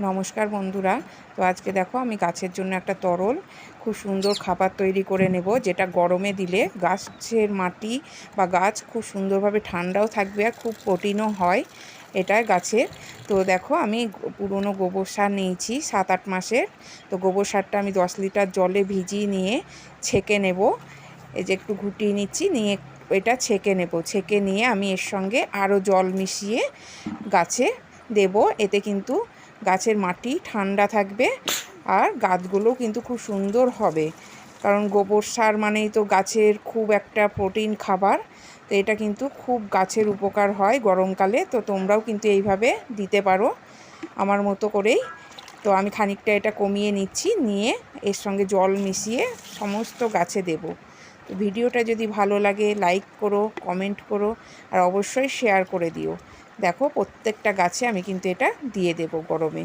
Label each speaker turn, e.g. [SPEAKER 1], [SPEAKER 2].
[SPEAKER 1] নমস্কার বন্ধুরা। তো আজকে দেখো আমি গাছের জন্য একটা তরল খুব সুন্দর খাবার তৈরি করে নেব, যেটা গরমে দিলে গাছের মাটি বা গাছ খুব সুন্দরভাবে ঠান্ডাও থাকবে আর খুব প্রোটিনও হয় এটা গাছের। তো দেখো আমি পুরনো গোবর সার নিয়েছি 7-8 মাসের। তো গোবর সারটা আমি 10 লিটার জলে ভিজিয়ে নিয়ে ছেঁকে নেব। এই যে একটু ঘুটিয়ে নিচ্ছি, নিয়ে এটা ছেঁকে নেব। ছেঁকে নিয়ে আমি এর সঙ্গে আরও জল মিশিয়ে গাছে দেব। এতে কিন্তু গাছের মাটি ঠান্ডা থাকবে আর গাছগুলো কিন্তু খুব সুন্দর হবে, কারণ গোবর সার মানেই তো গাছের খুব একটা প্রোটিন খাবার। তো এটা কিন্তু খুব গাছের উপকার হয় গরমকালে। তো তোমরাও কিন্তু এইভাবে দিতে পারো আমার মতো করেই। তো আমি খানিকটা এটা কমিয়ে নিচ্ছি, নিয়ে এর সঙ্গে জল মিশিয়ে সমস্ত গাছে দেব। তো ভিডিওটা যদি ভালো লাগে লাইক করো, কমেন্ট করো আর অবশ্যই শেয়ার করে দিও। দেখো প্রত্যেকটা গাছে আমি কিন্তু এটা দিয়ে দেব গরমে।